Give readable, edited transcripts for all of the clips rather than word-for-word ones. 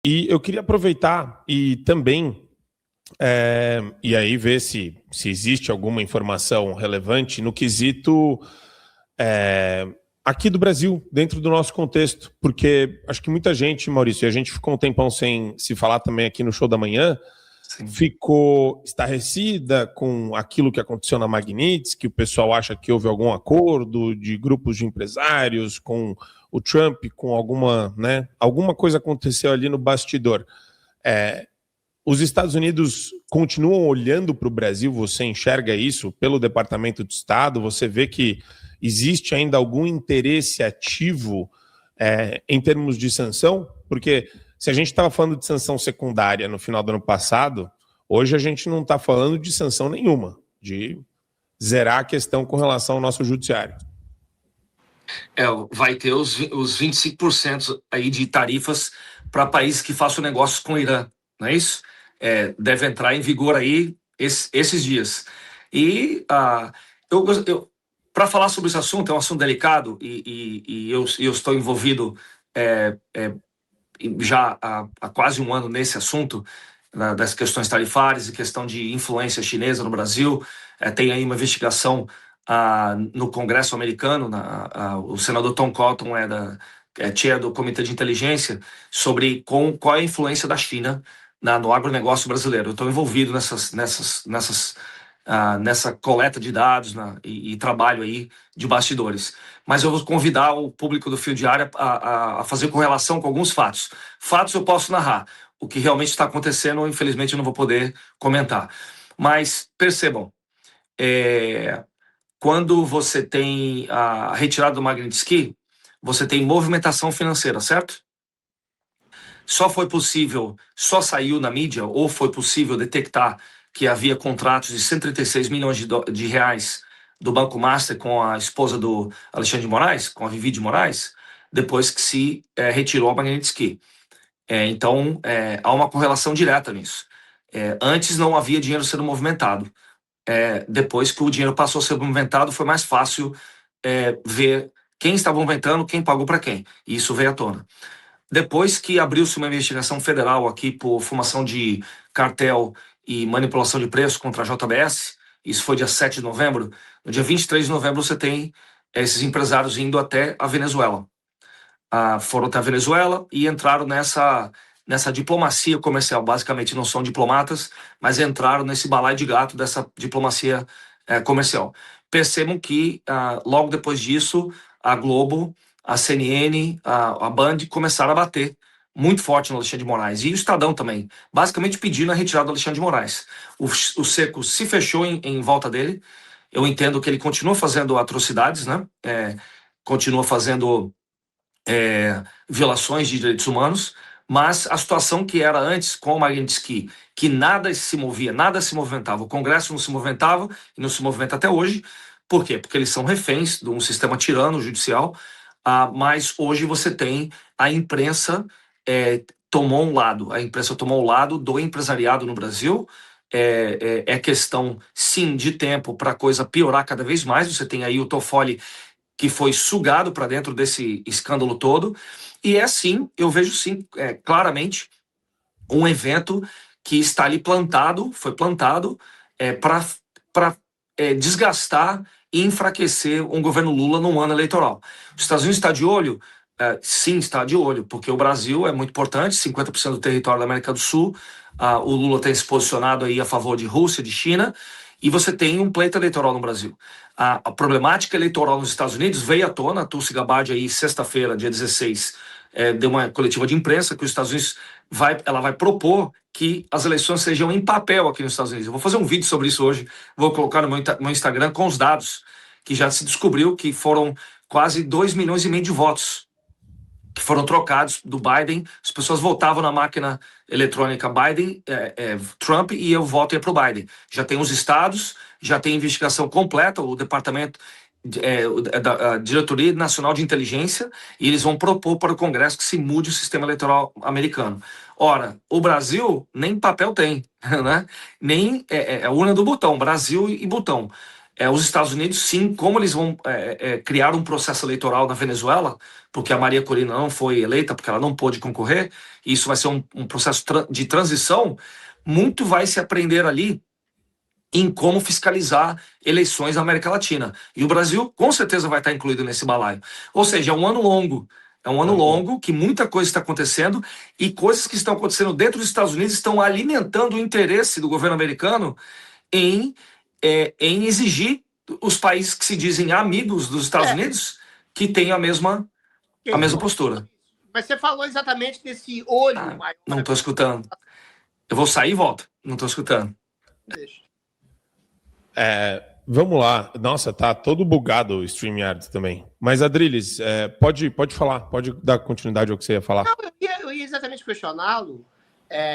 E eu queria aproveitar e também, e aí ver se existe alguma informação relevante no quesito aqui do Brasil, dentro do nosso contexto, porque acho que muita gente, Maurício, e a gente ficou um tempão sem se falar também aqui no Show da Manhã, Sim. Ficou estarrecida com aquilo que aconteceu na Magnitsky, que o pessoal acha que houve algum acordo de grupos de empresários com o Trump, com alguma coisa aconteceu ali no bastidor. Os Estados Unidos continuam olhando para o Brasil, você enxerga isso pelo Departamento de Estado, você vê que existe ainda algum interesse ativo em termos de sanção? Porque se a gente estava falando de sanção secundária no final do ano passado, hoje a gente não está falando de sanção nenhuma, de zerar a questão com relação ao nosso judiciário. Vai ter os 25% aí de tarifas para países que façam negócios com o Irã, não é isso? Deve entrar em vigor aí esses dias. E para falar sobre esse assunto, é um assunto delicado e eu estou envolvido já há quase um ano nesse assunto, das questões tarifárias e questão de influência chinesa no Brasil. Tem aí uma investigação no Congresso americano, o senador Tom Cotton é chair do Comitê de Inteligência, sobre qual é a influência da China no agronegócio brasileiro. Eu estou envolvido nessa coleta de dados e trabalho aí de bastidores. Mas eu vou convidar o público do Fio Diário a fazer correlação com alguns fatos. Fatos eu posso narrar. O que realmente está acontecendo, infelizmente, eu não vou poder comentar. Mas percebam, quando você tem a retirada do Magnitsky, você tem movimentação financeira, certo? Só saiu na mídia, ou foi possível detectar que havia contratos de 136 milhões de reais do Banco Master com a esposa do Alexandre de Moraes, com a Vivi de Moraes, depois que se retirou a Magnitsky. Então, há uma correlação direta nisso. Antes não havia dinheiro sendo movimentado. Depois que o dinheiro passou a ser movimentado, foi mais fácil ver quem estava movimentando, quem pagou para quem. E isso veio à tona. Depois que abriu-se uma investigação federal aqui por formação de cartel e manipulação de preço contra a JBS, isso foi dia 7 de novembro, no dia 23 de novembro você tem esses empresários indo até a Venezuela. Foram até a Venezuela e entraram nessa diplomacia comercial. Basicamente não são diplomatas, mas entraram nesse balaio de gato dessa diplomacia comercial. Percebam que logo depois disso, a Globo, a CNN, a Band começaram a bater muito forte no Alexandre de Moraes. E o Estadão também, basicamente pedindo a retirada do Alexandre de Moraes. O cerco se fechou em volta dele. Eu entendo que ele continua fazendo atrocidades, né? Continua fazendo violações de direitos humanos, mas a situação que era antes com o Magnitsky, que nada se movia, nada se movimentava, o Congresso não se movimentava e não se movimenta até hoje. Por quê? Porque eles são reféns de um sistema tirano judicial, mas hoje você tem a imprensa tomou um lado, a imprensa tomou o lado do empresariado no Brasil. É questão, sim, de tempo para a coisa piorar cada vez mais. Você tem aí o Toffoli, que foi sugado para dentro desse escândalo todo. E eu vejo sim, claramente, um evento que está ali foi plantado para desgastar e enfraquecer um governo Lula num ano eleitoral. Os Estados Unidos está de olho? Sim, está de olho, porque o Brasil é muito importante, 50% do território da América do Sul. O Lula tem se posicionado aí a favor de Rússia, de China, e você tem um pleito eleitoral no Brasil. A problemática eleitoral nos Estados Unidos veio à tona. A Tulsi Gabbard aí, sexta-feira, dia 16, deu uma coletiva de imprensa que os Estados Unidos ela vai propor que as eleições sejam em papel aqui nos Estados Unidos. Eu vou fazer um vídeo sobre isso hoje, vou colocar no meu Instagram com os dados, que já se descobriu que foram quase 2,5 milhões de votos que foram trocados do Biden. As pessoas votavam na máquina eletrônica Biden, Trump, e o voto ia para o Biden. Já tem os estados, já tem investigação completa, o departamento, a Diretoria Nacional de Inteligência, e eles vão propor para o Congresso que se mude o sistema eleitoral americano. Ora, o Brasil nem papel tem, né? Nem a urna do botão, Brasil e botão. os Estados Unidos, sim, como eles vão criar um processo eleitoral na Venezuela, porque a Maria Corina não foi eleita, porque ela não pôde concorrer, e isso vai ser um processo de transição, muito vai se aprender ali em como fiscalizar eleições na América Latina. E o Brasil, com certeza, vai estar incluído nesse balaio. Ou seja, é um ano longo. É um ano longo, que muita coisa está acontecendo, e coisas que estão acontecendo dentro dos Estados Unidos estão alimentando o interesse do governo americano em exigir os países que se dizem amigos dos Estados Unidos que tenham a mesma postura. Mas você falou exatamente desse olho maior. Não estou escutando. Eu vou sair e volto. Não estou escutando. Deixa. Vamos lá. Nossa, tá todo bugado o StreamYard também. Mas, Adriles, pode falar, pode dar continuidade ao que você ia falar. Não, eu ia exatamente questioná-lo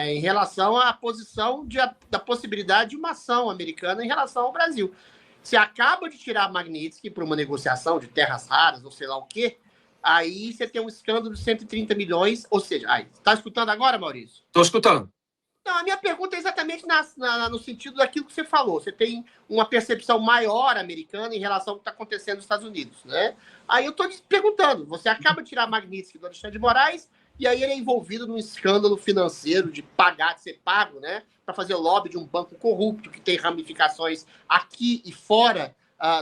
em relação à posição da possibilidade de uma ação americana em relação ao Brasil. Você acaba de tirar Magnitsky para uma negociação de terras raras, ou sei lá o quê, aí você tem um escândalo de 130 milhões, ou seja, está escutando agora, Maurício? Estou escutando. Não, a minha pergunta é exatamente no sentido daquilo que você falou. Você tem uma percepção maior americana em relação ao que está acontecendo nos Estados Unidos, né? Aí eu estou te perguntando, você acaba de tirar Magnitsky do Alexandre de Moraes, e aí ele é envolvido num escândalo financeiro de ser pago, né? Para fazer lobby de um banco corrupto que tem ramificações aqui e fora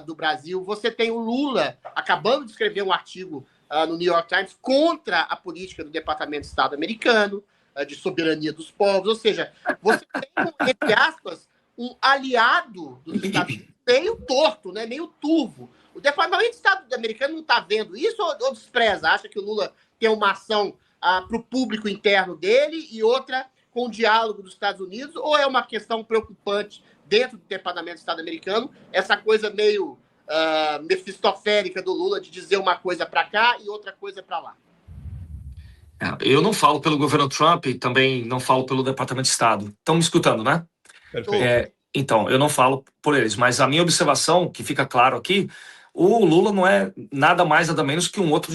do Brasil. Você tem o Lula acabando de escrever um artigo no New York Times contra a política do Departamento de Estado americano, de soberania dos povos. Ou seja, você tem, entre aspas, um aliado dos Estados Unidos meio torto, né? Meio turvo. O Departamento de Estado americano não está vendo isso ou despreza? Acha que o Lula tem uma ação para o público interno dele e outra com o diálogo dos Estados Unidos, ou é uma questão preocupante dentro do Departamento de Estado americano, essa coisa meio mefistofélica do Lula de dizer uma coisa para cá e outra coisa para lá? Eu não falo pelo governo Trump e também não falo pelo Departamento de Estado. Estão me escutando, né? Perfeito. Então, eu não falo por eles, mas a minha observação, que fica claro aqui, o Lula não é nada mais, nada menos que um outro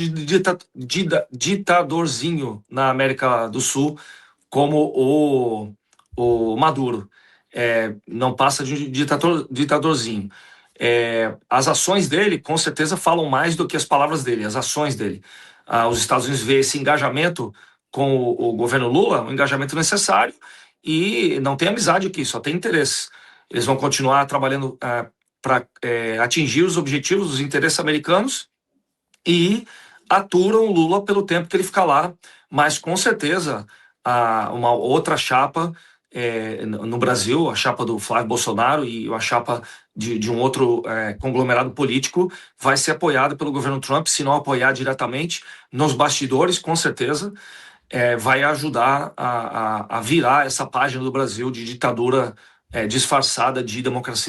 ditadorzinho na América do Sul, como o Maduro. Não passa de um ditadorzinho. As ações dele, com certeza, falam mais do que as palavras dele, as ações dele. Os Estados Unidos vê esse engajamento com o governo Lula, um engajamento necessário, e não tem amizade aqui, só tem interesse. Eles vão continuar trabalhando para atingir os objetivos, os interesses americanos, e aturam o Lula pelo tempo que ele ficar lá, mas com certeza uma outra chapa no Brasil, a chapa do Flávio Bolsonaro e a chapa de um outro conglomerado político vai ser apoiada pelo governo Trump, se não apoiar diretamente nos bastidores, com certeza, vai ajudar a virar essa página do Brasil de ditadura disfarçada de democracia.